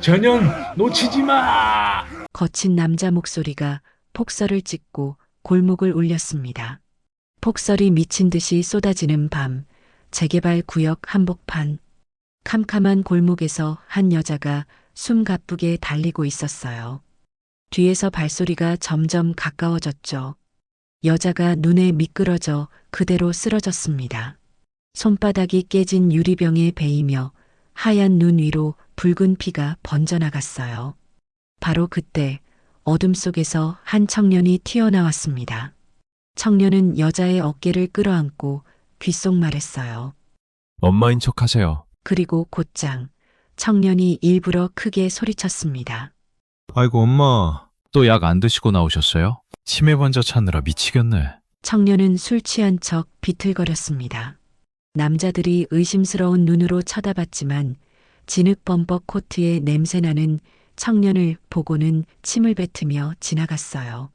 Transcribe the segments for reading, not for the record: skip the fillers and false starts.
전현 놓치지 마! 거친 남자 목소리가 폭설을 찍고 골목을 울렸습니다. 폭설이 미친 듯이 쏟아지는 밤, 재개발 구역 한복판. 캄캄한 골목에서 한 여자가 숨 가쁘게 달리고 있었어요. 뒤에서 발소리가 점점 가까워졌죠. 여자가 눈에 미끄러져 그대로 쓰러졌습니다. 손바닥이 깨진 유리병에 베이며 하얀 눈 위로 붉은 피가 번져나갔어요. 바로 그때 어둠 속에서 한 청년이 튀어나왔습니다. 청년은 여자의 어깨를 끌어안고 귓속 말했어요. 엄마인 척 하세요. 그리고 곧장 청년이 일부러 크게 소리쳤습니다. 아이고, 엄마. 또 약 안 드시고 나오셨어요? 치매 환자 찾느라 미치겠네. 청년은 술 취한 척 비틀거렸습니다. 남자들이 의심스러운 눈으로 쳐다봤지만 진흙범벅 코트에 냄새나는 청년을 보고는 침을 뱉으며 지나갔어요.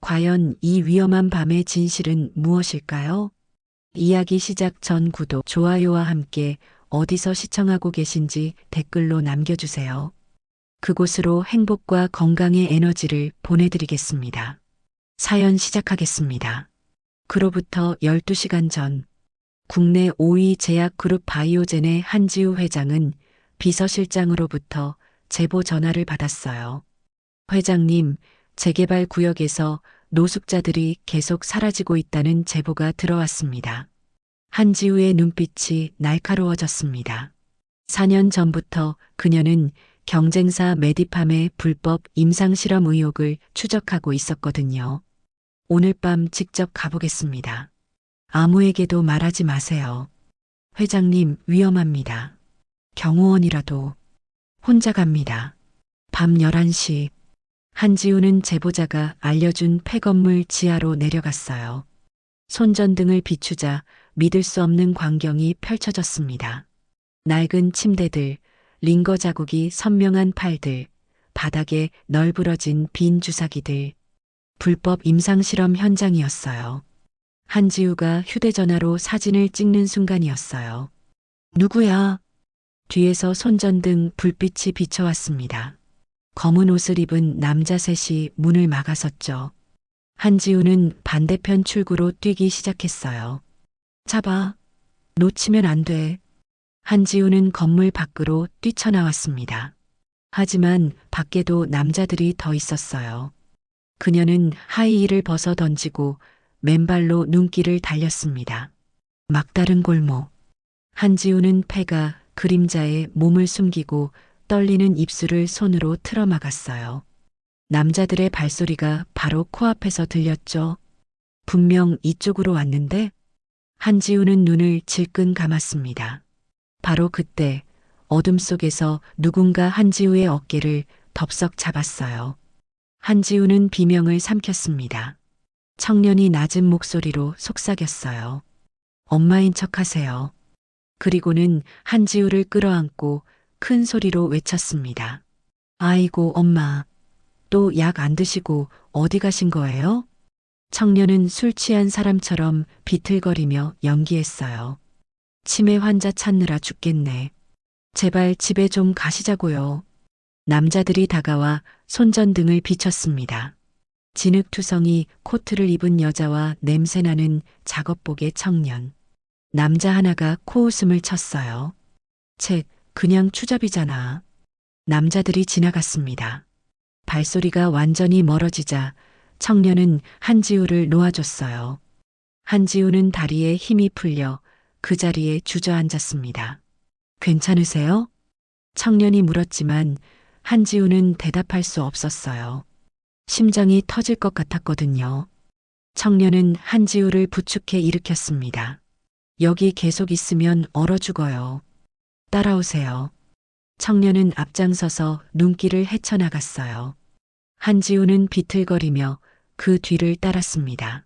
과연 이 위험한 밤의 진실은 무엇일까요? 이야기 시작 전 구독, 좋아요와 함께 어디서 시청하고 계신지 댓글로 남겨주세요. 그곳으로 행복과 건강의 에너지를 보내드리겠습니다. 사연 시작하겠습니다. 그로부터 12시간 전, 국내 5위 제약그룹 바이오젠의 한지우 회장은 비서실장으로부터 제보 전화를 받았어요. 회장님, 재개발 구역에서 노숙자들이 계속 사라지고 있다는 제보가 들어왔습니다. 한지우의 눈빛이 날카로워졌습니다. 4년 전부터 그녀는 경쟁사 메디팜의 불법 임상실험 의혹을 추적하고 있었거든요. 오늘 밤 직접 가보겠습니다. 아무에게도 말하지 마세요. 회장님, 위험합니다. 경호원이라도. 혼자 갑니다. 밤 11시. 한지우는 제보자가 알려준 폐건물 지하로 내려갔어요. 손전등을 비추자 믿을 수 없는 광경이 펼쳐졌습니다. 낡은 침대들, 링거 자국이 선명한 팔들, 바닥에 널브러진 빈 주사기들. 불법 임상실험 현장이었어요. 한지우가 휴대전화로 사진을 찍는 순간이었어요. 누구야? 뒤에서 손전등 불빛이 비춰왔습니다. 검은 옷을 입은 남자 셋이 문을 막아섰죠. 한지우는 반대편 출구로 뛰기 시작했어요. 잡아. 놓치면 안 돼. 한지우는 건물 밖으로 뛰쳐나왔습니다. 하지만 밖에도 남자들이 더 있었어요. 그녀는 하이힐을 벗어 던지고 맨발로 눈길을 달렸습니다. 막다른 골목. 한지우는 폐가 그림자에 몸을 숨기고 떨리는 입술을 손으로 틀어막았어요. 남자들의 발소리가 바로 코앞에서 들렸죠. 분명 이쪽으로 왔는데? 한지우는 눈을 질끈 감았습니다. 바로 그때 어둠 속에서 누군가 한지우의 어깨를 덥석 잡았어요. 한지우는 비명을 삼켰습니다. 청년이 낮은 목소리로 속삭였어요. 엄마인 척 하세요. 그리고는 한지우를 끌어안고 큰 소리로 외쳤습니다. 아이고, 엄마. 또 약 안 드시고 어디 가신 거예요? 청년은 술 취한 사람처럼 비틀거리며 연기했어요. 치매 환자 찾느라 죽겠네. 제발 집에 좀 가시자고요. 남자들이 다가와 손전등을 비췄습니다. 진흙투성이 코트를 입은 여자와 냄새나는 작업복의 청년. 남자 하나가 코웃음을 쳤어요. 책, 그냥 추잡이잖아. 남자들이 지나갔습니다. 발소리가 완전히 멀어지자 청년은 한지우를 놓아줬어요. 한지우는 다리에 힘이 풀려 그 자리에 주저앉았습니다. 괜찮으세요? 청년이 물었지만 한지우는 대답할 수 없었어요. 심장이 터질 것 같았거든요. 청년은 한지우를 부축해 일으켰습니다. 여기 계속 있으면 얼어 죽어요. 따라오세요. 청년은 앞장서서 눈길을 헤쳐나갔어요. 한지우는 비틀거리며 그 뒤를 따랐습니다.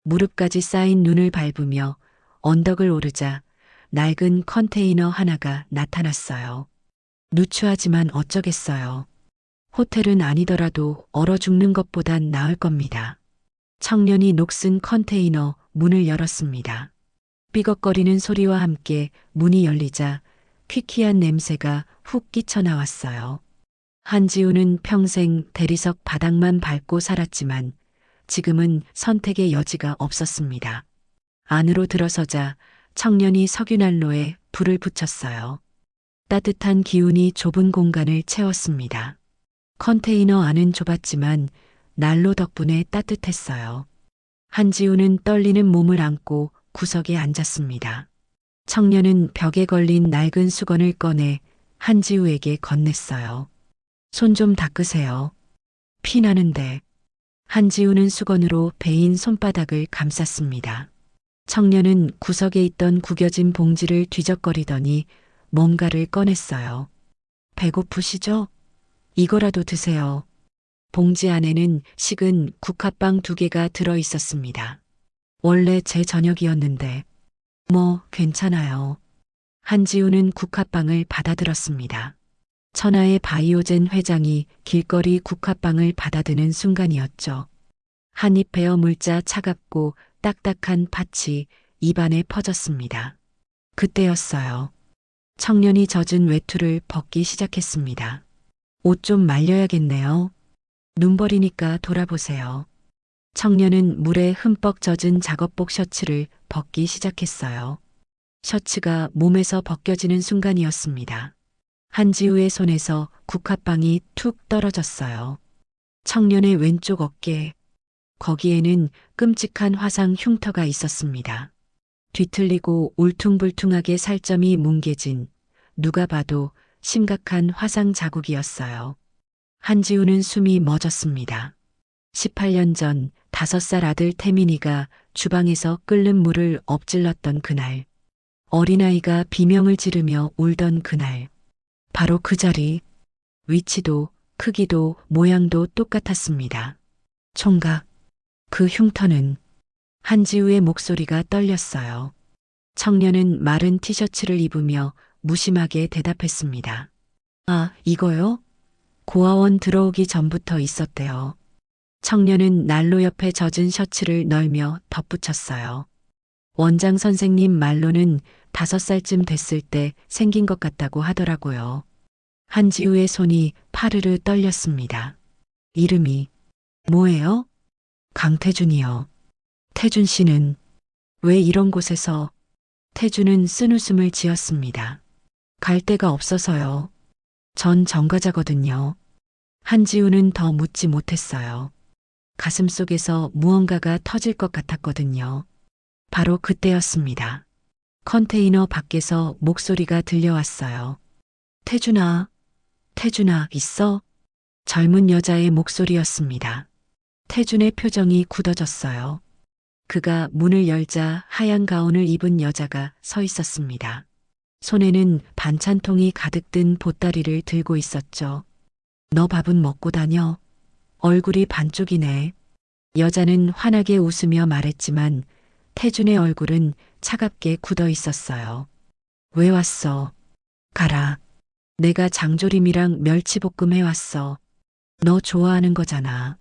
무릎까지 쌓인 눈을 밟으며 언덕을 오르자 낡은 컨테이너 하나가 나타났어요. 누추하지만 어쩌겠어요. 호텔은 아니더라도 얼어 죽는 것보단 나을 겁니다. 청년이 녹슨 컨테이너 문을 열었습니다. 삐걱거리는 소리와 함께 문이 열리자 퀴퀴한 냄새가 훅 끼쳐 나왔어요. 한지우는 평생 대리석 바닥만 밟고 살았지만 지금은 선택의 여지가 없었습니다. 안으로 들어서자 청년이 석유난로에 불을 붙였어요. 따뜻한 기운이 좁은 공간을 채웠습니다. 컨테이너 안은 좁았지만 난로 덕분에 따뜻했어요. 한지우는 떨리는 몸을 안고 구석에 앉았습니다. 청년은 벽에 걸린 낡은 수건을 꺼내 한지우에게 건넸어요. 손 좀 닦으세요. 피 나는데. 한지우는 수건으로 베인 손바닥을 감쌌습니다. 청년은 구석에 있던 구겨진 봉지를 뒤적거리더니 뭔가를 꺼냈어요. 배고프시죠? 이거라도 드세요. 봉지 안에는 식은 국화빵 2개가 들어 있었습니다. 원래 제 저녁이었는데. 뭐, 괜찮아요. 한지우는 국화빵을 받아들었습니다. 천하의 바이오젠 회장이 길거리 국화빵을 받아드는 순간이었죠. 한입 베어 물자 차갑고 딱딱한 팥이 입안에 퍼졌습니다. 그때였어요. 청년이 젖은 외투를 벗기 시작했습니다. 옷 좀 말려야겠네요. 눈버리니까 돌아보세요. 청년은 물에 흠뻑 젖은 작업복 셔츠를 벗기 시작했어요. 셔츠가 몸에서 벗겨지는 순간이었습니다. 한지우의 손에서 국화빵이 툭 떨어졌어요. 청년의 왼쪽 어깨, 거기에는 끔찍한 화상 흉터가 있었습니다. 뒤틀리고 울퉁불퉁하게 살점이 뭉개진 누가 봐도 심각한 화상 자국이었어요. 한지우는 숨이 멎었습니다. 18년 전 5살 아들 태민이가 주방에서 끓는 물을 엎질렀던 그날, 어린아이가 비명을 지르며 울던 그날, 바로 그 자리, 위치도 크기도 모양도 똑같았습니다. 총각, 그 흉터는. 한지우의 목소리가 떨렸어요. 청년은 마른 티셔츠를 입으며 무심하게 대답했습니다. 아, 이거요? 고아원 들어오기 전부터 있었대요. 청년은 난로 옆에 젖은 셔츠를 널며 덧붙였어요. 원장 선생님 말로는 5살쯤 됐을 때 생긴 것 같다고 하더라고요. 한지우의 손이 파르르 떨렸습니다. 이름이 뭐예요? 강태준이요. 태준 씨는 왜 이런 곳에서? 태준은 쓴웃음을 지었습니다. 갈 데가 없어서요. 전 전과자거든요. 한지우는 더 묻지 못했어요. 가슴속에서 무언가가 터질 것 같았거든요. 바로 그때였습니다. 컨테이너 밖에서 목소리가 들려왔어요. 태준아, 태준아, 있어? 젊은 여자의 목소리였습니다. 태준의 표정이 굳어졌어요. 그가 문을 열자 하얀 가운을 입은 여자가 서 있었습니다. 손에는 반찬통이 가득 든 보따리를 들고 있었죠. 너 밥은 먹고 다녀. 얼굴이 반쪽이네. 여자는 환하게 웃으며 말했지만 태준의 얼굴은 차갑게 굳어 있었어요. 왜 왔어? 가라. 내가 장조림이랑 멸치볶음 해왔어. 너 좋아하는 거잖아.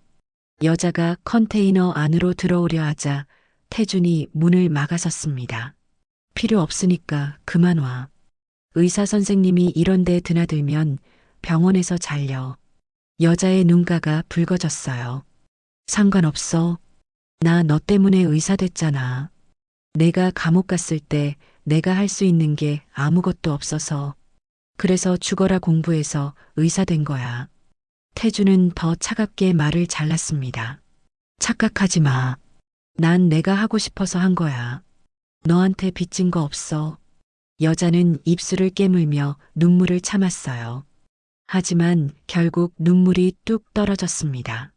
여자가 컨테이너 안으로 들어오려 하자 태준이 문을 막아섰습니다. 필요 없으니까 그만 와. 의사 선생님이 이런 데 드나들면 병원에서 잘려. 여자의 눈가가 붉어졌어요. 상관없어. 나 너 때문에 의사 됐잖아. 내가 감옥 갔을 때 내가 할 수 있는 게 아무것도 없어서. 그래서 죽어라 공부해서 의사 된 거야. 태준은 더 차갑게 말을 잘랐습니다. 착각하지 마. 난 내가 하고 싶어서 한 거야. 너한테 빚진 거 없어. 여자는 입술을 깨물며 눈물을 참았어요. 하지만 결국 눈물이 뚝 떨어졌습니다.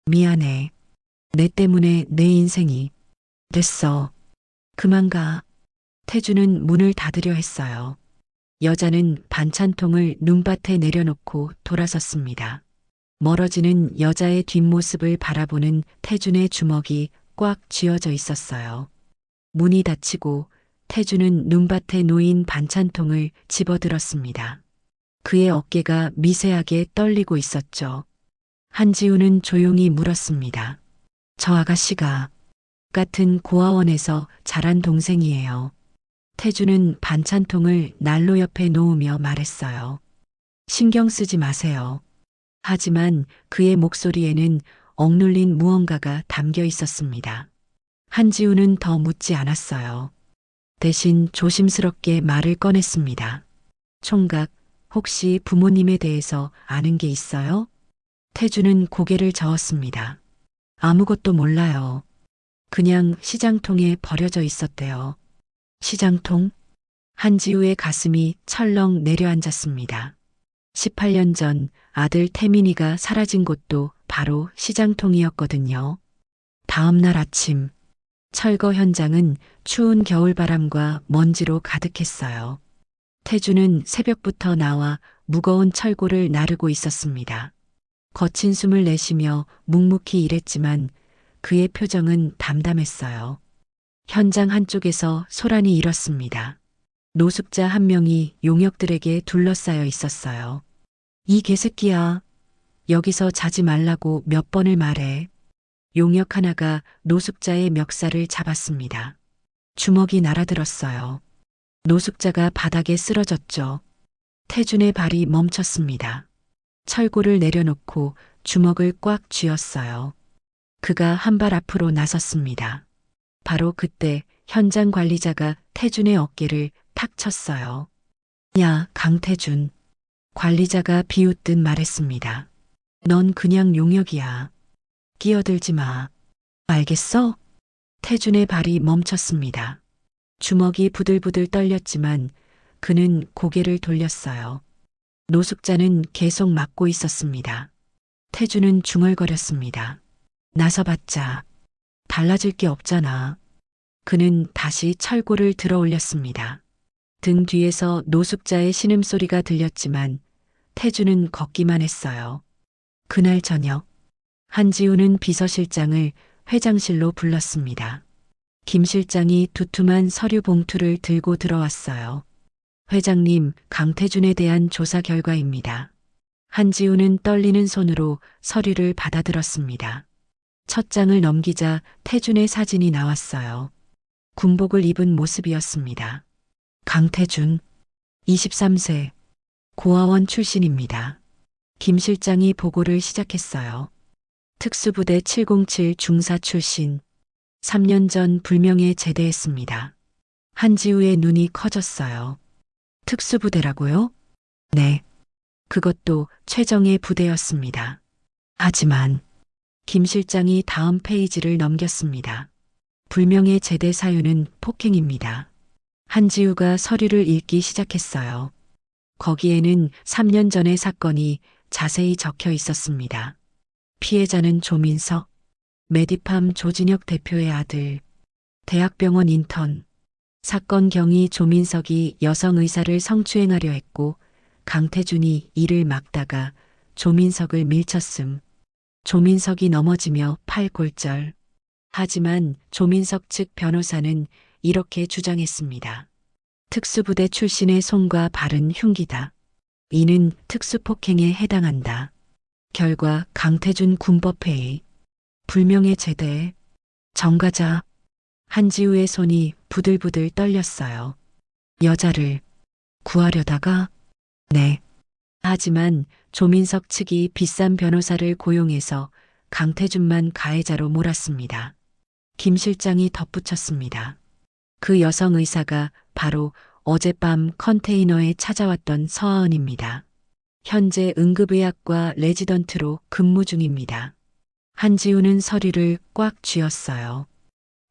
미안해. 내 때문에 내 인생이. 됐어. 그만 가. 태준은 문을 닫으려 했어요. 여자는 반찬통을 눈밭에 내려놓고 돌아섰습니다. 멀어지는 여자의 뒷모습을 바라보는 태준의 주먹이 꽉 쥐어져 있었어요. 문이 닫히고 태준은 눈밭에 놓인 반찬통을 집어들었습니다. 그의 어깨가 미세하게 떨리고 있었죠. 한지우는 조용히 물었습니다. 저 아가씨가 같은 고아원에서 자란 동생이에요. 태준은 반찬통을 난로 옆에 놓으며 말했어요. 신경 쓰지 마세요. 하지만 그의 목소리에는 억눌린 무언가가 담겨 있었습니다. 한지우는 더 묻지 않았어요. 대신 조심스럽게 말을 꺼냈습니다. 총각, 혹시 부모님에 대해서 아는 게 있어요? 태주는 고개를 저었습니다. 아무것도 몰라요. 그냥 시장통에 버려져 있었대요. 시장통? 한지우의 가슴이 철렁 내려앉았습니다. 18년 전 아들 태민이가 사라진 곳도 바로 시장통이었거든요. 다음 날 아침, 철거 현장은 추운 겨울바람과 먼지로 가득했어요. 태주는 새벽부터 나와 무거운 철골을 나르고 있었습니다. 거친 숨을 내쉬며 묵묵히 일했지만 그의 표정은 담담했어요. 현장 한쪽에서 소란이 일었습니다. 노숙자 한 명이 용역들에게 둘러싸여 있었어요. 이 개새끼야. 여기서 자지 말라고 몇 번을 말해. 용역 하나가 노숙자의 멱살을 잡았습니다. 주먹이 날아들었어요. 노숙자가 바닥에 쓰러졌죠. 태준의 발이 멈췄습니다. 철골을 내려놓고 주먹을 꽉 쥐었어요. 그가 한 발 앞으로 나섰습니다. 바로 그때 현장 관리자가 태준의 어깨를 탁 쳤어요. 야, 강태준. 관리자가 비웃듯 말했습니다. 넌 그냥 용역이야. 끼어들지 마. 알겠어? 태준의 발이 멈췄습니다. 주먹이 부들부들 떨렸지만 그는 고개를 돌렸어요. 노숙자는 계속 맞고 있었습니다. 태준은 중얼거렸습니다. 나서봤자 달라질 게 없잖아. 그는 다시 철골을 들어 올렸습니다. 등 뒤에서 노숙자의 신음소리가 들렸지만 태준은 걷기만 했어요. 그날 저녁, 한지우는 비서실장을 회장실로 불렀습니다. 김 실장이 두툼한 서류 봉투를 들고 들어왔어요. 회장님, 강태준에 대한 조사 결과입니다. 한지우는 떨리는 손으로 서류를 받아들었습니다. 첫 장을 넘기자 태준의 사진이 나왔어요. 군복을 입은 모습이었습니다. 강태준, 23세, 고아원 출신입니다. 김 실장이 보고를 시작했어요. 특수부대 707 중사 출신, 3년 전 불명예 제대했습니다. 한지우의 눈이 커졌어요. 특수부대라고요? 네. 그것도 최정예 부대였습니다. 하지만 김 실장이 다음 페이지를 넘겼습니다. 불명예 제대 사유는 폭행입니다. 한지우가 서류를 읽기 시작했어요. 거기에는 3년 전의 사건이 자세히 적혀 있었습니다. 피해자는 조민석, 메디팜 조진혁 대표의 아들, 대학병원 인턴. 사건 경위 조민석이 여성 의사를 성추행하려 했고 강태준이 이를 막다가 조민석을 밀쳤음. 조민석이 넘어지며 팔 골절. 하지만 조민석 측 변호사는 이렇게 주장했습니다. 특수부대 출신의 손과 발은 흉기다. 이는 특수폭행에 해당한다. 결과 강태준 군법회의, 불명예 제대, 정가자. 한지우의 손이 부들부들 떨렸어요. 여자를 구하려다가? 네. 하지만 조민석 측이 비싼 변호사를 고용해서 강태준만 가해자로 몰았습니다. 김 실장이 덧붙였습니다. 그 여성 의사가 바로 어젯밤 컨테이너에 찾아왔던 서하은입니다. 현재 응급의학과 레지던트로 근무 중입니다. 한지우는 서류를 꽉 쥐었어요.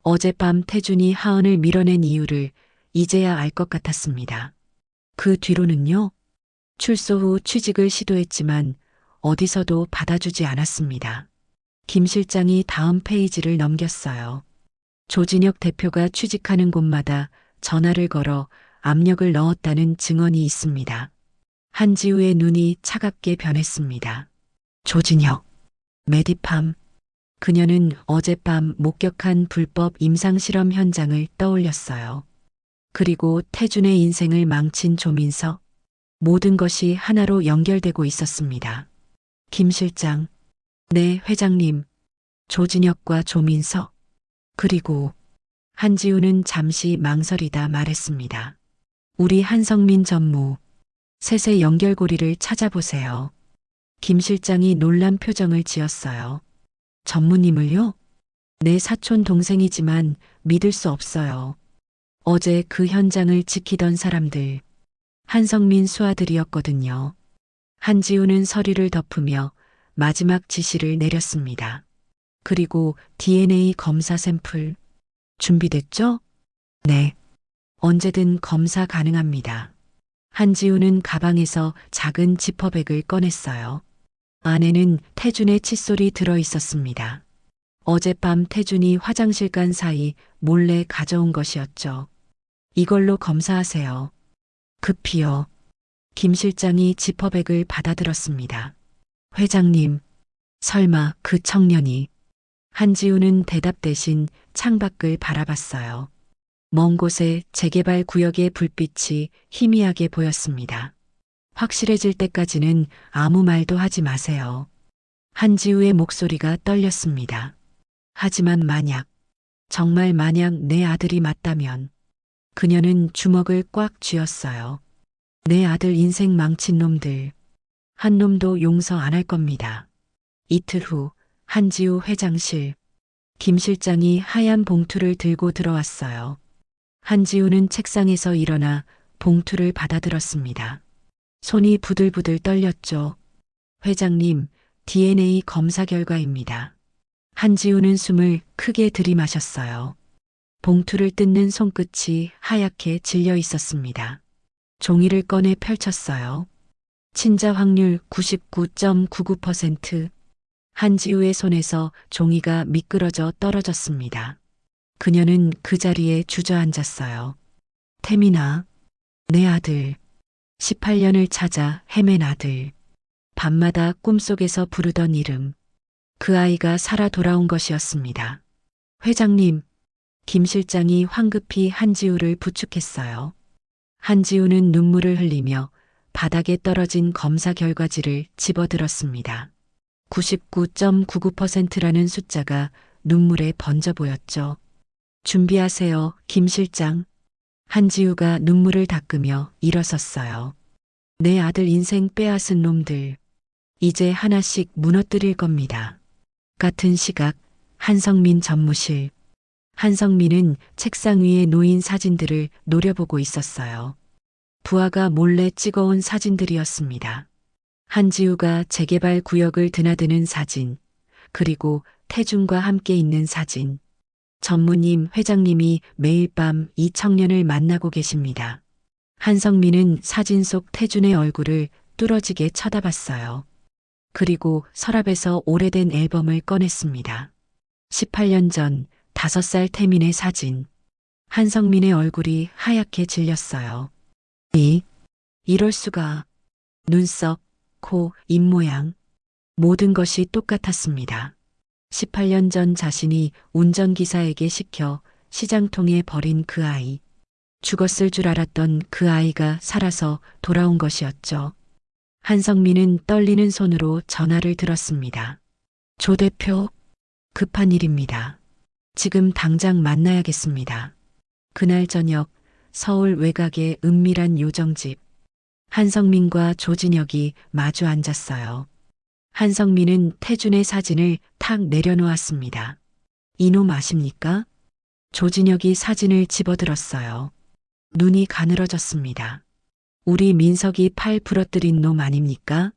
어젯밤 태준이 하은을 밀어낸 이유를 이제야 알 것 같았습니다. 그 뒤로는요? 출소 후 취직을 시도했지만 어디서도 받아주지 않았습니다. 김 실장이 다음 페이지를 넘겼어요. 조진혁 대표가 취직하는 곳마다 전화를 걸어 압력을 넣었다는 증언이 있습니다. 한지우의 눈이 차갑게 변했습니다. 조진혁, 메디팜. 그녀는 어젯밤 목격한 불법 임상실험 현장을 떠올렸어요. 그리고 태준의 인생을 망친 조민석. 모든 것이 하나로 연결되고 있었습니다. 김 실장. 네, 회장님. 조진혁과 조민석. 그리고 한지우는 잠시 망설이다 말했습니다. 우리 한성민 전무. 셋의 연결고리를 찾아보세요. 김 실장이 놀란 표정을 지었어요. 전무님을요? 내 사촌 동생이지만 믿을 수 없어요. 어제 그 현장을 지키던 사람들, 한성민 수하들이었거든요. 한지우는 서류를 덮으며 마지막 지시를 내렸습니다. 그리고 DNA 검사 샘플 준비됐죠? 네. 언제든 검사 가능합니다. 한지우는 가방에서 작은 지퍼백을 꺼냈어요. 안에는 태준의 칫솔이 들어 있었습니다. 어젯밤 태준이 화장실 간 사이 몰래 가져온 것이었죠. 이걸로 검사하세요. 급히요. 김 실장이 지퍼백을 받아들었습니다. 회장님, 설마 그 청년이. 한지우는 대답 대신 창밖을 바라봤어요. 먼 곳에 재개발 구역의 불빛이 희미하게 보였습니다. 확실해질 때까지는 아무 말도 하지 마세요. 한지우의 목소리가 떨렸습니다. 하지만 만약, 정말 만약 내 아들이 맞다면, 그녀는 주먹을 꽉 쥐었어요. 내 아들 인생 망친 놈들, 한 놈도 용서 안 할 겁니다. 이틀 후, 한지우 회장실, 김 실장이 하얀 봉투를 들고 들어왔어요. 한지우는 책상에서 일어나 봉투를 받아들었습니다. 손이 부들부들 떨렸죠. 회장님, DNA 검사 결과입니다. 한지우는 숨을 크게 들이마셨어요. 봉투를 뜯는 손끝이 하얗게 질려 있었습니다. 종이를 꺼내 펼쳤어요. 친자 확률 99.99%. 한지우의 손에서 종이가 미끄러져 떨어졌습니다. 그녀는 그 자리에 주저앉았어요. 태민아, 내 아들. 18년을 찾아 헤맨 아들. 밤마다 꿈속에서 부르던 이름. 그 아이가 살아 돌아온 것이었습니다. 회장님, 김 실장이 황급히 한지우를 부축했어요. 한지우는 눈물을 흘리며 바닥에 떨어진 검사 결과지를 집어들었습니다. 99.99%라는 숫자가 눈물에 번져 보였죠. 준비하세요, 김 실장. 한지우가 눈물을 닦으며 일어섰어요. 내 아들 인생 빼앗은 놈들. 이제 하나씩 무너뜨릴 겁니다. 같은 시각, 한성민 전무실. 한성민은 책상 위에 놓인 사진들을 노려보고 있었어요. 부하가 몰래 찍어온 사진들이었습니다. 한지우가 재개발 구역을 드나드는 사진, 그리고 태준과 함께 있는 사진. 전무님, 회장님이 매일 밤 이 청년을 만나고 계십니다. 한성민은 사진 속 태준의 얼굴을 뚫어지게 쳐다봤어요. 그리고 서랍에서 오래된 앨범을 꺼냈습니다. 18년 전 5살 태민의 사진. 한성민의 얼굴이 하얗게 질렸어요. 이럴 수가. 눈썹, 코, 입모양. 모든 것이 똑같았습니다. 18년 전 자신이 운전기사에게 시켜 시장통에 버린 그 아이. 죽었을 줄 알았던 그 아이가 살아서 돌아온 것이었죠. 한성민은 떨리는 손으로 전화를 들었습니다. 조 대표, 급한 일입니다. 지금 당장 만나야겠습니다. 그날 저녁 서울 외곽의 은밀한 요정집. 한성민과 조진혁이 마주 앉았어요. 한성민은 태준의 사진을 탁 내려놓았습니다. 이놈 아십니까? 조진혁이 사진을 집어들었어요. 눈이 가늘어졌습니다. 우리 민석이 팔 부러뜨린 놈 아닙니까?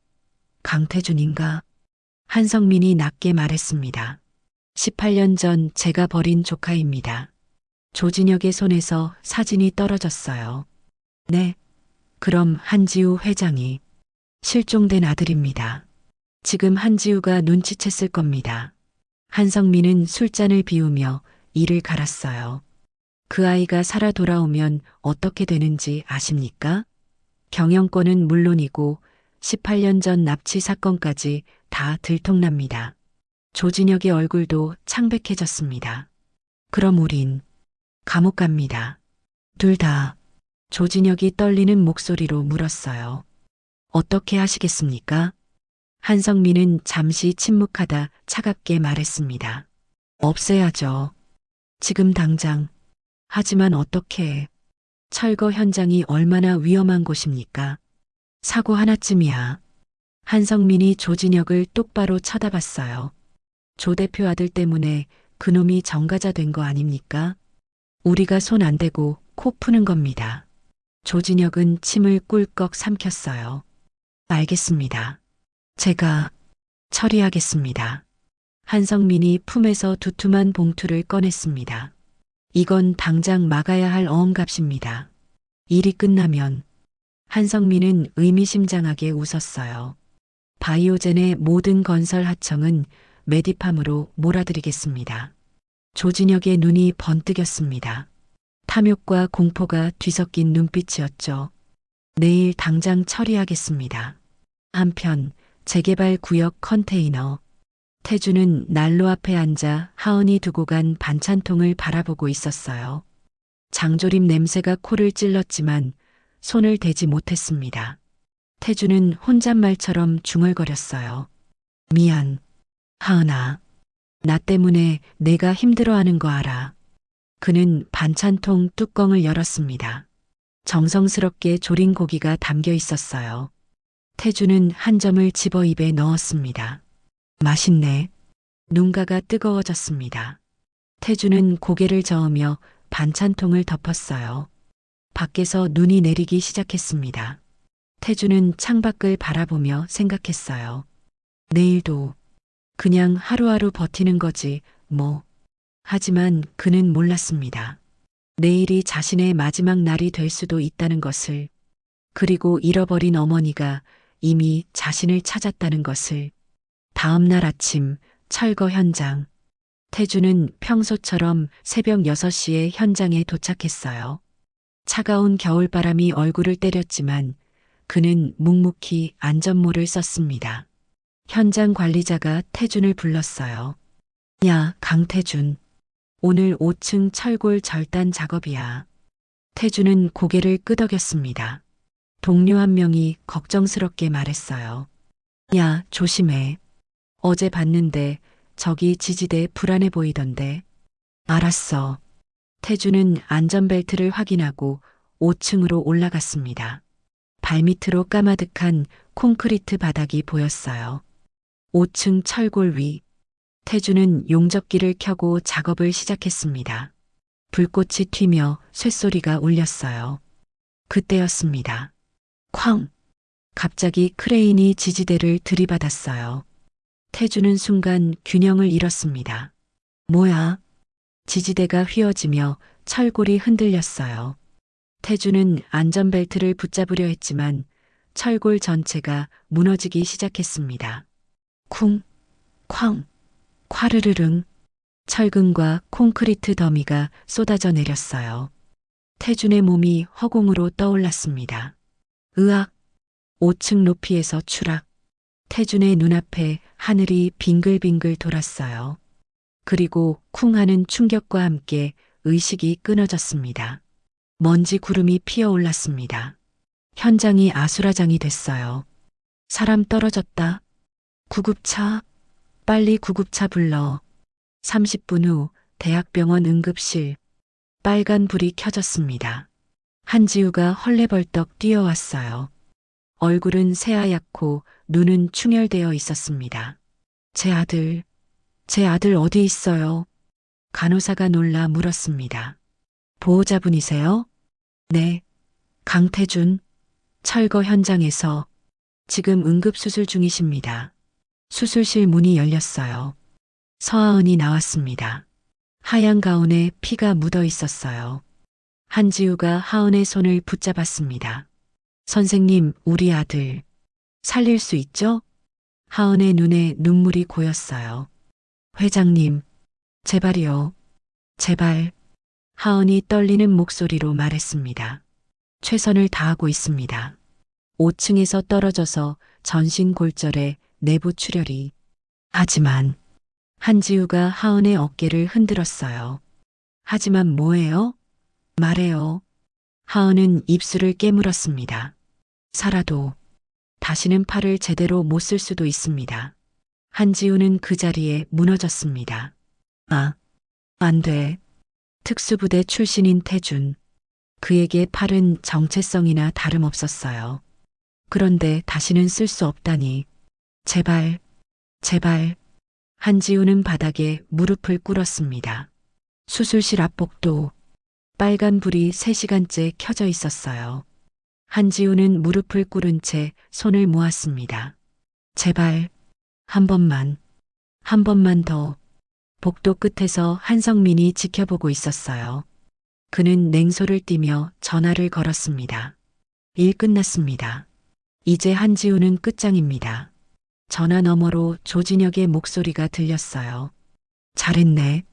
강태준인가? 한성민이 낮게 말했습니다. 18년 전 제가 버린 조카입니다. 조진혁의 손에서 사진이 떨어졌어요. 네. 그럼 한지우 회장이 실종된 아들입니다. 지금 한지우가 눈치챘을 겁니다. 한성민은 술잔을 비우며 이를 갈았어요. 그 아이가 살아 돌아오면 어떻게 되는지 아십니까? 경영권은 물론이고 18년 전 납치 사건까지 다 들통납니다. 조진혁의 얼굴도 창백해졌습니다. 그럼 우린 감옥 갑니다. 둘 다. 조진혁이 떨리는 목소리로 물었어요. 어떻게 하시겠습니까? 한성민은 잠시 침묵하다 차갑게 말했습니다. 없애야죠. 지금 당장. 하지만 어떻게? 철거 현장이 얼마나 위험한 곳입니까? 사고 하나쯤이야. 한성민이 조진혁을 똑바로 쳐다봤어요. 조 대표 아들 때문에 그놈이 정가자 된 거 아닙니까? 우리가 손 안 대고 코 푸는 겁니다. 조진혁은 침을 꿀꺽 삼켰어요. 알겠습니다. 제가 처리하겠습니다. 한성민이 품에서 두툼한 봉투를 꺼냈습니다. 이건 당장 막아야 할 어음값입니다. 일이 끝나면 한성민은 의미심장하게 웃었어요. 바이오젠의 모든 건설 하청은 메디팜으로 몰아들이겠습니다. 조진혁의 눈이 번뜩였습니다. 탐욕과 공포가 뒤섞인 눈빛이었죠. 내일 당장 처리하겠습니다. 한편 재개발 구역 컨테이너. 태주는 난로 앞에 앉아 하은이 두고 간 반찬통을 바라보고 있었어요. 장조림 냄새가 코를 찔렀지만 손을 대지 못했습니다. 태주는 혼잣말처럼 중얼거렸어요. 미안, 하은아. 나 때문에 내가 힘들어하는 거 알아. 그는 반찬통 뚜껑을 열었습니다. 정성스럽게 조린 고기가 담겨 있었어요. 태주는 한 점을 집어 입에 넣었습니다. 맛있네. 눈가가 뜨거워졌습니다. 태주는 고개를 저으며 반찬통을 덮었어요. 밖에서 눈이 내리기 시작했습니다. 태주는 창밖을 바라보며 생각했어요. 내일도 그냥 하루하루 버티는 거지, 뭐. 하지만 그는 몰랐습니다. 내일이 자신의 마지막 날이 될 수도 있다는 것을, 그리고 잃어버린 어머니가 이미 자신을 찾았다는 것을. 다음 날 아침 철거 현장. 태주는 평소처럼 새벽 6시에 현장에 도착했어요. 차가운 겨울바람이 얼굴을 때렸지만 그는 묵묵히 안전모를 썼습니다. 현장 관리자가 태준을 불렀어요. 야, 강태준. 오늘 5층 철골 절단 작업이야. 태준은 고개를 끄덕였습니다. 동료 한 명이 걱정스럽게 말했어요. 야, 조심해. 어제 봤는데 저기 지지대 불안해 보이던데. 알았어. 태주는 안전벨트를 확인하고 5층으로 올라갔습니다. 발밑으로 까마득한 콘크리트 바닥이 보였어요. 5층 철골 위. 태주는 용접기를 켜고 작업을 시작했습니다. 불꽃이 튀며 쇳소리가 울렸어요. 그때였습니다. 쾅! 갑자기 크레인이 지지대를 들이받았어요. 태주는 순간 균형을 잃었습니다. 뭐야? 지지대가 휘어지며 철골이 흔들렸어요. 태주는 안전벨트를 붙잡으려 했지만 철골 전체가 무너지기 시작했습니다. 쿵, 쾅, 콰르르릉. 철근과 콘크리트 더미가 쏟아져 내렸어요. 태준의 몸이 허공으로 떠올랐습니다. 으악! 5층 높이에서 추락. 태준의 눈앞에 하늘이 빙글빙글 돌았어요. 그리고 쿵 하는 충격과 함께 의식이 끊어졌습니다. 먼지 구름이 피어올랐습니다. 현장이 아수라장이 됐어요. 사람 떨어졌다. 구급차. 빨리 구급차 불러. 30분 후 대학병원 응급실. 빨간 불이 켜졌습니다. 한지우가 헐레벌떡 뛰어왔어요. 얼굴은 새하얗고 눈은 충혈되어 있었습니다. 제 아들 어디 있어요? 간호사가 놀라 물었습니다. 보호자분이세요? 네, 강태준. 철거 현장에서 지금 응급수술 중이십니다. 수술실 문이 열렸어요. 서하은이 나왔습니다. 하얀 가운에 피가 묻어 있었어요. 한지우가 하은의 손을 붙잡았습니다. 선생님, 우리 아들 살릴 수 있죠? 하은의 눈에 눈물이 고였어요. 회장님, 제발이요. 제발. 하은이 떨리는 목소리로 말했습니다. 최선을 다하고 있습니다. 5층에서 떨어져서 전신 골절에 내부 출혈이. 하지만 한지우가 하은의 어깨를 흔들었어요. 하지만 뭐예요? 말해요. 하은은 입술을 깨물었습니다. 살아도 다시는 팔을 제대로 못 쓸 수도 있습니다. 한지우는 그 자리에 무너졌습니다. 아, 안 돼. 특수부대 출신인 태준. 그에게 팔은 정체성이나 다름없었어요. 그런데 다시는 쓸 수 없다니. 제발, 제발. 한지우는 바닥에 무릎을 꿇었습니다. 수술실 앞복도 빨간 불이 3시간째 켜져 있었어요. 한지우는 무릎을 꿇은 채 손을 모았습니다. 제발, 한 번만, 한 번만 더. 복도 끝에서 한성민이 지켜보고 있었어요. 그는 냉소를 띠며 전화를 걸었습니다. 일 끝났습니다. 이제 한지우는 끝장입니다. 전화 너머로 조진혁의 목소리가 들렸어요. 잘했네.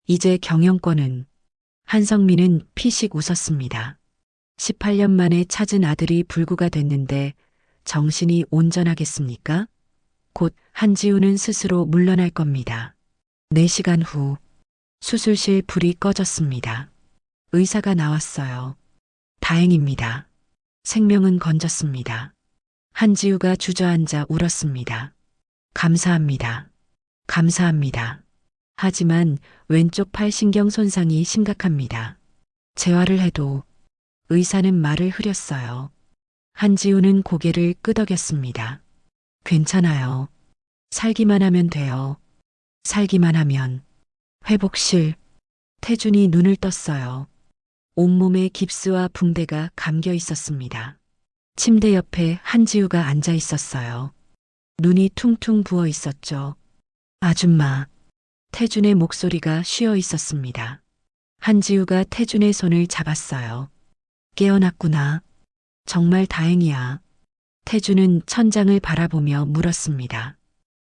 이제 경영권은. 한성민은 피식 웃었습니다. 18년 만에 찾은 아들이 불구가 됐는데 정신이 온전하겠습니까? 곧 한지우는 스스로 물러날 겁니다. 4시간 후 수술실 불이 꺼졌습니다. 의사가 나왔어요. 다행입니다. 생명은 건졌습니다. 한지우가 주저앉아 울었습니다. 감사합니다. 감사합니다. 하지만 왼쪽 팔 신경 손상이 심각합니다. 재활을 해도 의사는 말을 흐렸어요. 한지우는 고개를 끄덕였습니다. 괜찮아요. 살기만 하면 돼요. 살기만 하면. 회복실. 태준이 눈을 떴어요. 온몸에 깁스와 붕대가 감겨 있었습니다. 침대 옆에 한지우가 앉아 있었어요. 눈이 퉁퉁 부어 있었죠. 아줌마. 태준의 목소리가 쉬어 있었습니다. 한지우가 태준의 손을 잡았어요. 깨어났구나. 정말 다행이야. 태준은 천장을 바라보며 물었습니다.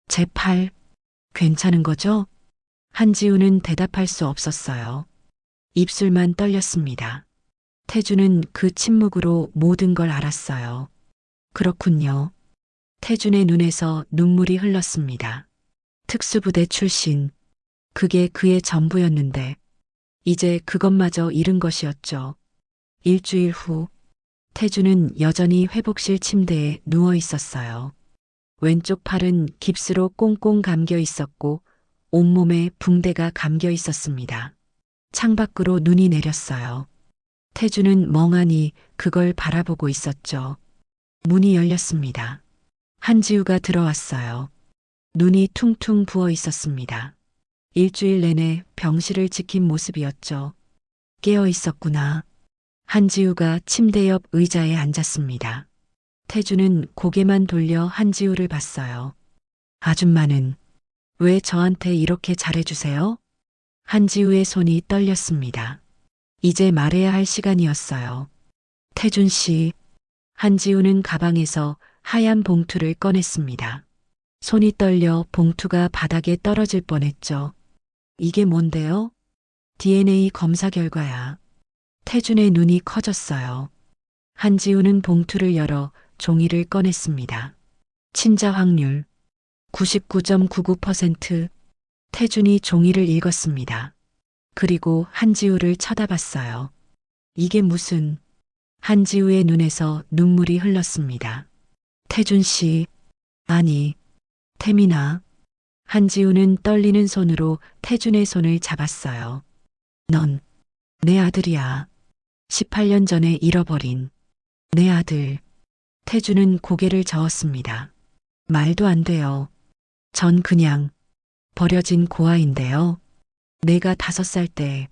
제 팔, 괜찮은 거죠? 한지우는 대답할 수 없었어요. 입술만 떨렸습니다. 태준은 그 침묵으로 모든 걸 알았어요. 그렇군요. 태준의 눈에서 눈물이 흘렀습니다. 특수부대 출신. 그게 그의 전부였는데 이제 그것마저 잃은 것이었죠. 일주일 후 태준은 여전히 회복실 침대에 누워 있었어요. 왼쪽 팔은 깁스로 꽁꽁 감겨 있었고 온몸에 붕대가 감겨 있었습니다. 창밖으로 눈이 내렸어요. 태준은 멍하니 그걸 바라보고 있었죠. 문이 열렸습니다. 한지우가 들어왔어요. 눈이 퉁퉁 부어 있었습니다. 일주일 내내 병실을 지킨 모습이었죠. 깨어 있었구나. 한지우가 침대 옆 의자에 앉았습니다. 태준은 고개만 돌려 한지우를 봤어요. 아줌마는 왜 저한테 이렇게 잘해주세요? 한지우의 손이 떨렸습니다. 이제 말해야 할 시간이었어요. 태준 씨. 한지우는 가방에서 하얀 봉투를 꺼냈습니다. 손이 떨려 봉투가 바닥에 떨어질 뻔했죠. 이게 뭔데요? DNA 검사 결과야. 태준의 눈이 커졌어요. 한지우는 봉투를 열어 종이를 꺼냈습니다. 친자 확률 99.99%. 태준이 종이를 읽었습니다. 그리고 한지우를 쳐다봤어요. 이게 무슨... 한지우의 눈에서 눈물이 흘렀습니다. 태준 씨, 아니, 태민아. 한지우는 떨리는 손으로 태준의 손을 잡았어요. 넌 내 아들이야. 18년 전에 잃어버린 내 아들. 태준은 고개를 저었습니다. 말도 안 돼요. 전 그냥 버려진 고아인데요. 내가 5살 때.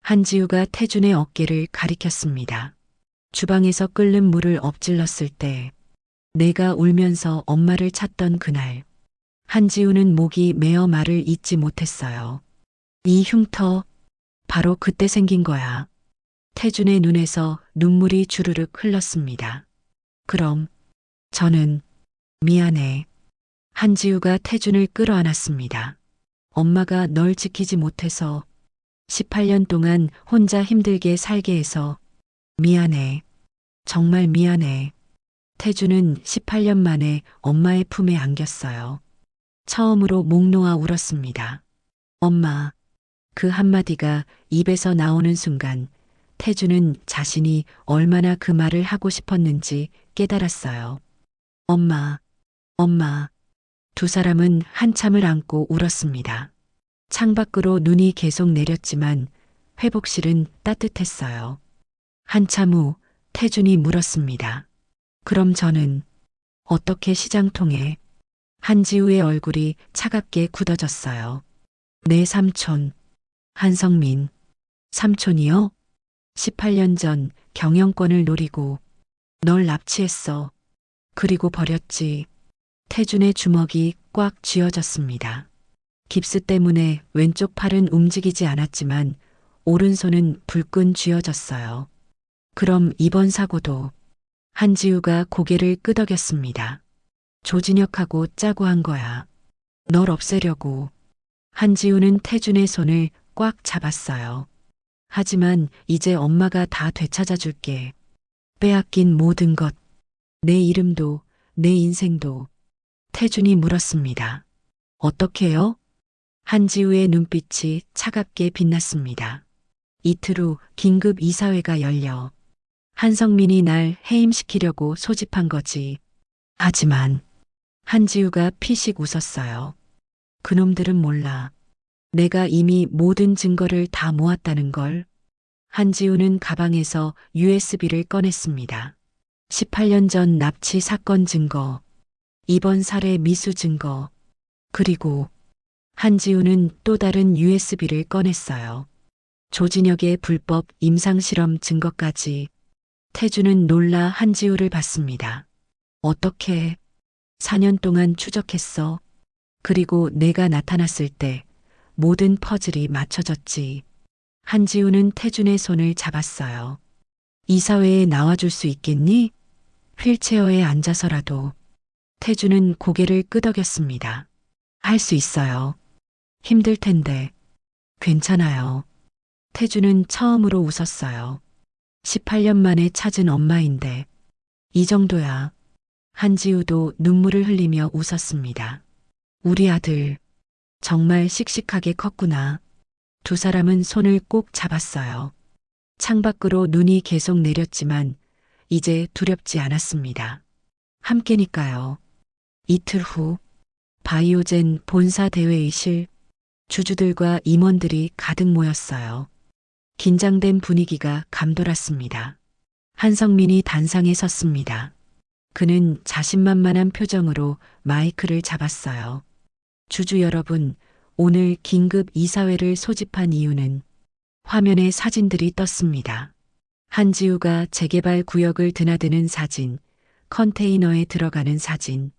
한지우가 태준의 어깨를 가리켰습니다. 주방에서 끓는 물을 엎질렀을 때. 내가 울면서 엄마를 찾던 그날. 한지우는 목이 메어 말을 잇지 못했어요. 이 흉터, 바로 그때 생긴 거야. 태준의 눈에서 눈물이 주르륵 흘렀습니다. 그럼 저는 미안해. 한지우가 태준을 끌어안았습니다. 엄마가 널 지키지 못해서 18년 동안 혼자 힘들게 살게 해서 미안해. 정말 미안해. 태준은 18년 만에 엄마의 품에 안겼어요. 처음으로 목 놓아 울었습니다. 엄마. 그 한마디가 입에서 나오는 순간 태준은 자신이 얼마나 그 말을 하고 싶었는지 깨달았어요. 엄마, 엄마. 두 사람은 한참을 안고 울었습니다. 창밖으로 눈이 계속 내렸지만 회복실은 따뜻했어요. 한참 후 태준이 물었습니다. 그럼 저는 어떻게 시장통에? 한지우의 얼굴이 차갑게 굳어졌어요. 내 삼촌, 한성민. 삼촌이요? 18년 전 경영권을 노리고 널 납치했어. 그리고 버렸지. 태준의 주먹이 꽉 쥐어졌습니다. 깁스 때문에 왼쪽 팔은 움직이지 않았지만 오른손은 불끈 쥐어졌어요. 그럼 이번 사고도. 한지우가 고개를 끄덕였습니다. 조진혁하고 짜고 한 거야. 널 없애려고. 한지우는 태준의 손을 꽉 잡았어요. 하지만 이제 엄마가 다 되찾아 줄게. 빼앗긴 모든 것. 내 이름도, 내 인생도. 태준이 물었습니다. 어떻게요? 한지우의 눈빛이 차갑게 빛났습니다. 이틀 후 긴급 이사회가 열려 한성민이 날 해임시키려고 소집한 거지. 하지만 한지우가 피식 웃었어요. 그놈들은 몰라. 내가 이미 모든 증거를 다 모았다는 걸. 한지우는 가방에서 USB를 꺼냈습니다. 18년 전 납치 사건 증거, 이번 살해 미수 증거, 그리고 한지우는 또 다른 USB를 꺼냈어요. 조진혁의 불법 임상실험 증거까지. 태준은 놀라 한지우를 봤습니다. 어떻게 4년 동안 추적했어. 그리고 내가 나타났을 때 모든 퍼즐이 맞춰졌지. 한지우는 태준의 손을 잡았어요. 이사회에 나와줄 수 있겠니? 휠체어에 앉아서라도. 태준은 고개를 끄덕였습니다. 할 수 있어요. 힘들 텐데. 괜찮아요. 태준은 처음으로 웃었어요. 18년 만에 찾은 엄마인데 이 정도야. 한지우도 눈물을 흘리며 웃었습니다. 우리 아들 정말 씩씩하게 컸구나. 두 사람은 손을 꼭 잡았어요. 창밖으로 눈이 계속 내렸지만 이제 두렵지 않았습니다. 함께니까요. 이틀 후 바이오젠 본사 대회의실, 주주들과 임원들이 가득 모였어요. 긴장된 분위기가 감돌았습니다. 한성민이 단상에 섰습니다. 그는 자신만만한 표정으로 마이크를 잡았어요. 주주 여러분, 오늘 긴급 이사회를 소집한 이유는. 화면에 사진들이 떴습니다. 한지우가 재개발 구역을 드나드는 사진, 컨테이너에 들어가는 사진.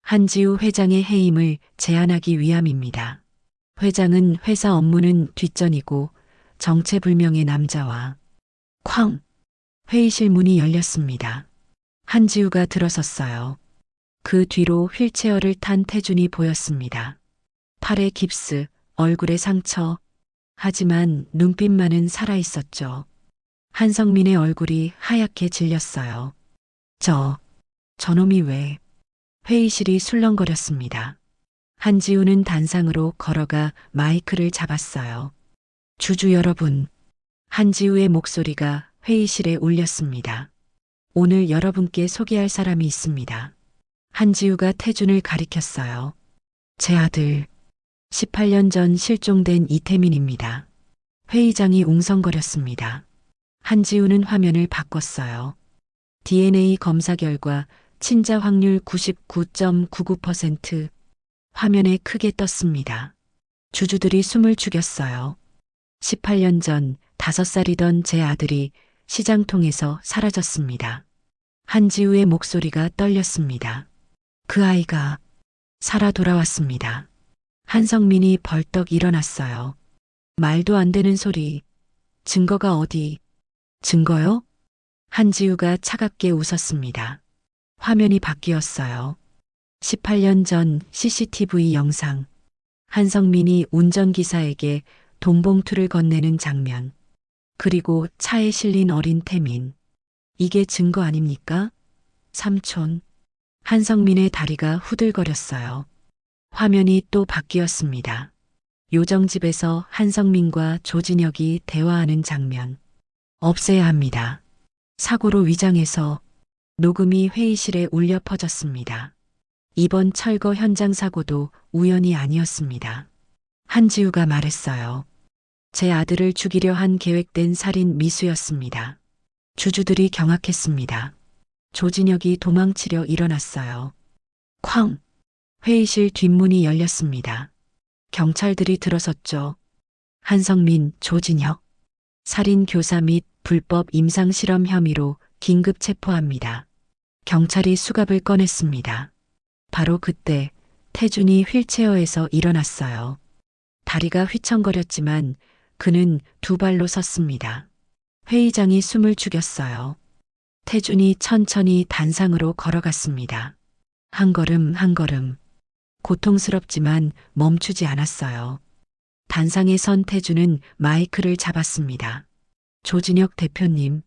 한지우 회장의 해임을 제안하기 위함입니다. 회장은 회사 업무는 뒷전이고 정체불명의 남자와 쾅! 회의실 문이 열렸습니다. 한지우가 들어섰어요. 그 뒤로 휠체어를 탄 태준이 보였습니다. 팔에 깁스, 얼굴에 상처. 하지만 눈빛만은 살아있었죠. 한성민의 얼굴이 하얗게 질렸어요. 저놈이 왜? 회의실이 술렁거렸습니다. 한지우는 단상으로 걸어가 마이크를 잡았어요. 주주 여러분, 한지우의 목소리가 회의실에 울렸습니다. 오늘 여러분께 소개할 사람이 있습니다. 한지우가 태준을 가리켰어요. 제 아들, 18년 전 실종된 이태민입니다. 회의장이 웅성거렸습니다. 한지우는 화면을 바꿨어요. DNA 검사 결과 친자 확률 99.99%. 화면에 크게 떴습니다. 주주들이 숨을 죽였어요. 18년 전 5살이던 제 아들이 시장통에서 사라졌습니다. 한지우의 목소리가 떨렸습니다. 그 아이가 살아 돌아왔습니다. 한성민이 벌떡 일어났어요. 말도 안 되는 소리. 증거가 어디? 증거요? 한지우가 차갑게 웃었습니다. 화면이 바뀌었어요. 18년 전 CCTV 영상. 한성민이 운전기사에게 돈봉투를 건네는 장면. 그리고 차에 실린 어린 태민. 이게 증거 아닙니까? 삼촌. 한성민의 다리가 후들거렸어요. 화면이 또 바뀌었습니다. 요정집에서 한성민과 조진혁이 대화하는 장면. 없애야 합니다. 사고로 위장해서. 녹음이 회의실에 울려 퍼졌습니다. 이번 철거 현장 사고도 우연이 아니었습니다. 한지우가 말했어요. 제 아들을 죽이려 한 계획된 살인 미수였습니다. 주주들이 경악했습니다. 조진혁이 도망치려 일어났어요. 쾅! 회의실 뒷문이 열렸습니다. 경찰들이 들어섰죠. 한성민, 조진혁. 살인 교사 및 불법 임상 실험 혐의로 긴급 체포합니다. 경찰이 수갑을 꺼냈습니다. 바로 그때 태준이 휠체어에서 일어났어요. 다리가 휘청거렸지만 그는 두 발로 섰습니다. 회의장이 숨을 죽였어요. 태준이 천천히 단상으로 걸어갔습니다. 한 걸음 한 걸음. 고통스럽지만 멈추지 않았어요. 단상에 선 태준은 마이크를 잡았습니다. 조진혁 대표님.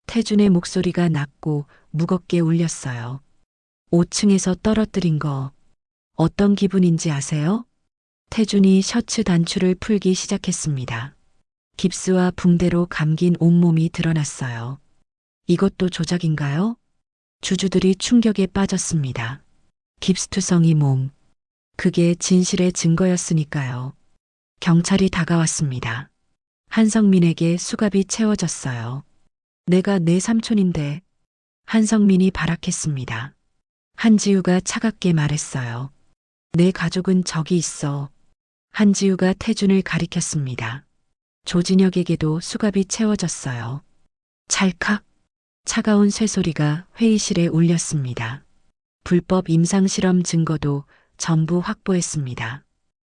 태준의 목소리가 낮고 무겁게 울렸어요. 5층에서 떨어뜨린 거 어떤 기분인지 아세요? 태준이 셔츠 단추를 풀기 시작했습니다. 깁스와 붕대로 감긴 온몸이 드러났어요. 이것도 조작인가요? 주주들이 충격에 빠졌습니다. 깁스투성이 몸. 그게 진실의 증거였으니까요. 경찰이 다가왔습니다. 한성민에게 수갑이 채워졌어요. 내가 내 삼촌인데. 한성민이 발악했습니다. 한지우가 차갑게 말했어요. 내 가족은 저기 있어. 한지우가 태준을 가리켰습니다. 조진혁에게도 수갑이 채워졌어요. 찰칵. 차가운 쇠소리가 회의실에 울렸습니다. 불법 임상실험 증거도 전부 확보했습니다.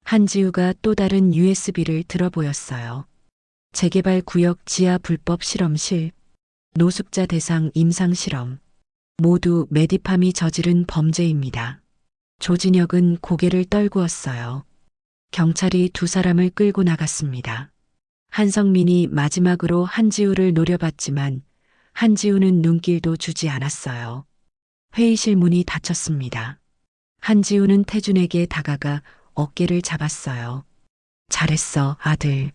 한지우가 또 다른 USB를 들어 보였어요. 재개발 구역 지하 불법 실험실, 노숙자 대상 임상실험, 모두 메디팜이 저지른 범죄입니다. 조진혁은 고개를 떨구었어요. 경찰이 두 사람을 끌고 나갔습니다. 한성민이 마지막으로 한지우를 노려봤지만 한지우는 눈길도 주지 않았어요. 회의실 문이 닫혔습니다. 한지우는 태준에게 다가가 어깨를 잡았어요. 잘했어, 아들.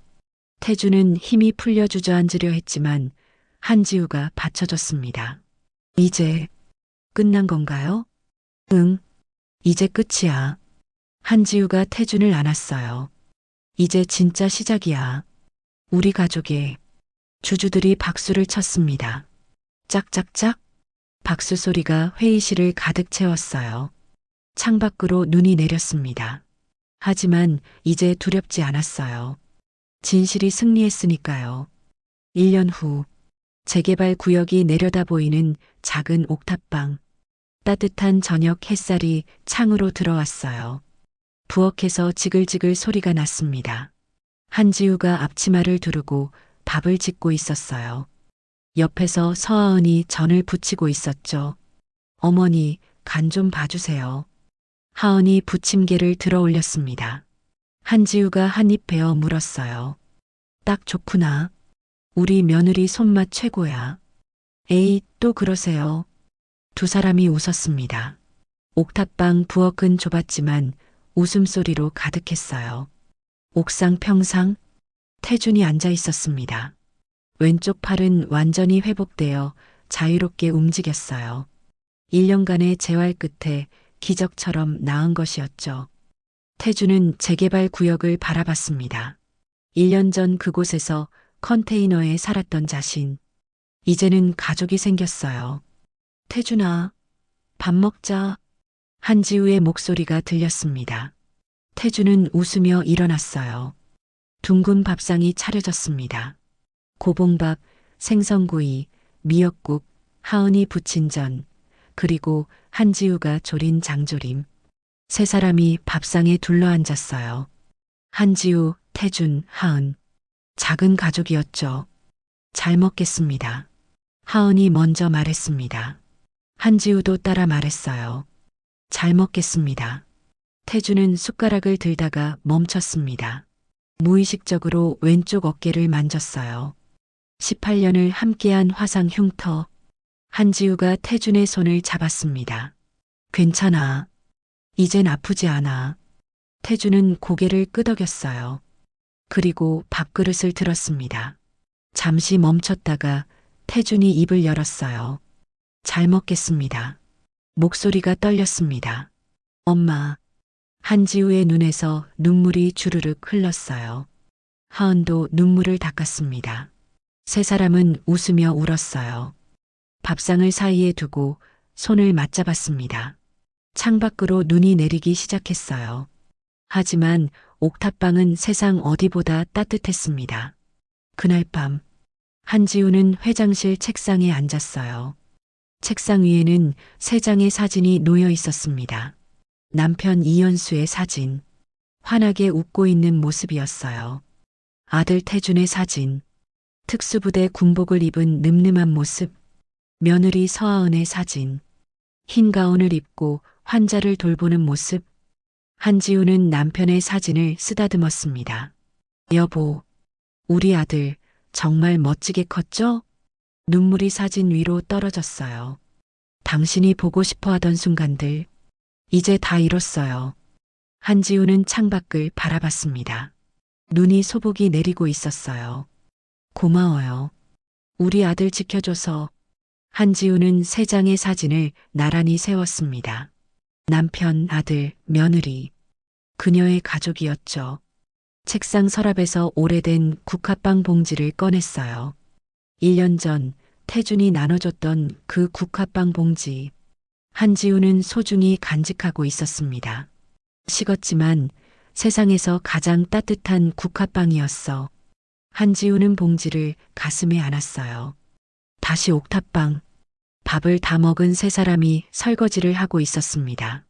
태준은 힘이 풀려 주저앉으려 했지만 한지우가 받쳐줬습니다. 이제 끝난 건가요? 응, 이제 끝이야. 한지우가 태준을 안았어요. 이제 진짜 시작이야. 우리 가족의. 주주들이 박수를 쳤습니다. 짝짝짝. 박수 소리가 회의실을 가득 채웠어요. 창밖으로 눈이 내렸습니다. 하지만 이제 두렵지 않았어요. 진실이 승리했으니까요. 1년 후 재개발 구역이 내려다 보이는 작은 옥탑방. 따뜻한 저녁 햇살이 창으로 들어왔어요. 부엌에서 지글지글 소리가 났습니다. 한지우가 앞치마를 두르고 밥을 짓고 있었어요. 옆에서 서하은이 전을 부치고 있었죠. 어머니, 간 좀 봐주세요. 하은이 부침개를 들어 올렸습니다. 한지우가 한 입 베어 물었어요. 딱 좋구나. 우리 며느리 손맛 최고야. 에이, 또 그러세요. 두 사람이 웃었습니다. 옥탑방 부엌은 좁았지만 웃음소리로 가득했어요. 옥상 평상, 태준이 앉아 있었습니다. 왼쪽 팔은 완전히 회복되어 자유롭게 움직였어요. 1년간의 재활 끝에 기적처럼 나은 것이었죠. 태준은 재개발 구역을 바라봤습니다. 1년 전 그곳에서 컨테이너에 살았던 자신. 이제는 가족이 생겼어요. 태준아, 밥 먹자. 한지우의 목소리가 들렸습니다. 태준은 웃으며 일어났어요. 둥근 밥상이 차려졌습니다. 고봉밥, 생선구이, 미역국, 하은이 부친전, 그리고 한지우가 졸인 장조림. 세 사람이 밥상에 둘러앉았어요. 한지우, 태준, 하은. 작은 가족이었죠. 잘 먹겠습니다. 하은이 먼저 말했습니다. 한지우도 따라 말했어요. 잘 먹겠습니다. 태준은 숟가락을 들다가 멈췄습니다. 무의식적으로 왼쪽 어깨를 만졌어요. 18년을 함께한 화상 흉터. 한지우가 태준의 손을 잡았습니다. 괜찮아. 이젠 아프지 않아. 태준은 고개를 끄덕였어요. 그리고 밥그릇을 들었습니다. 잠시 멈췄다가 태준이 입을 열었어요. 잘 먹겠습니다. 목소리가 떨렸습니다. 엄마. 한지우의 눈에서 눈물이 주르륵 흘렀어요. 하은도 눈물을 닦았습니다. 세 사람은 웃으며 울었어요. 밥상을 사이에 두고 손을 맞잡았습니다. 창밖으로 눈이 내리기 시작했어요. 하지만 옥탑방은 세상 어디보다 따뜻했습니다. 그날 밤, 한지우는 회장실 책상에 앉았어요. 책상 위에는 세 장의 사진이 놓여 있었습니다. 남편 이현수의 사진, 환하게 웃고 있는 모습이었어요. 아들 태준의 사진, 특수부대 군복을 입은 늠름한 모습, 며느리 서하은의 사진, 흰 가운을 입고 환자를 돌보는 모습. 한지우는 남편의 사진을 쓰다듬었습니다. 여보, 우리 아들 정말 멋지게 컸죠? 눈물이 사진 위로 떨어졌어요. 당신이 보고 싶어 하던 순간들, 이제 다 이뤘어요. 한지우는 창밖을 바라봤습니다. 눈이 소복이 내리고 있었어요. 고마워요. 우리 아들 지켜줘서. 한지우는 세 장의 사진을 나란히 세웠습니다. 남편, 아들, 며느리. 그녀의 가족이었죠. 책상 서랍에서 오래된 국화빵 봉지를 꺼냈어요. 1년 전 태준이 나눠줬던 그 국화빵 봉지. 한지우는 소중히 간직하고 있었습니다. 식었지만 세상에서 가장 따뜻한 국화빵이었어. 한지우는 봉지를 가슴에 안았어요. 다시 옥탑방. 밥을 다 먹은 세 사람이 설거지를 하고 있었습니다.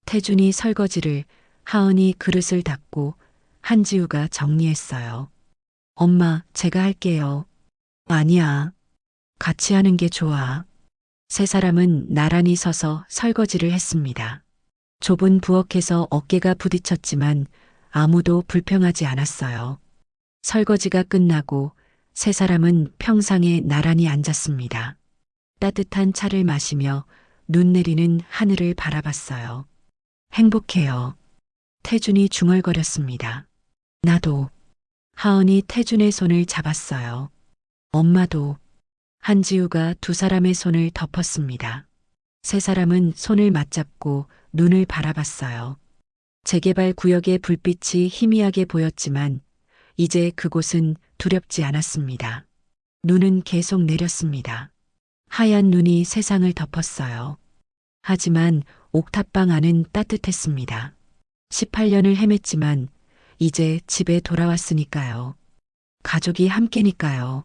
태준이 설거지를, 하은이 그릇을 닦고 한지우가 정리했어요. 엄마, 제가 할게요. 아니야. 같이 하는 게 좋아. 세 사람은 나란히 서서 설거지를 했습니다. 좁은 부엌에서 어깨가 부딪혔지만 아무도 불평하지 않았어요. 설거지가 끝나고 세 사람은 평상에 나란히 앉았습니다. 따뜻한 차를 마시며 눈 내리는 하늘을 바라봤어요. 행복해요. 태준이 중얼거렸습니다. 나도. 하은이 태준의 손을 잡았어요. 엄마도. 한지우가 두 사람의 손을 덮었습니다. 세 사람은 손을 맞잡고 눈을 바라봤어요. 재개발 구역의 불빛이 희미하게 보였지만 이제 그곳은 두렵지 않았습니다. 눈은 계속 내렸습니다. 하얀 눈이 세상을 덮었어요. 하지만 옥탑방 안은 따뜻했습니다. 18년을 헤맸지만 이제 집에 돌아왔으니까요. 가족이 함께니까요.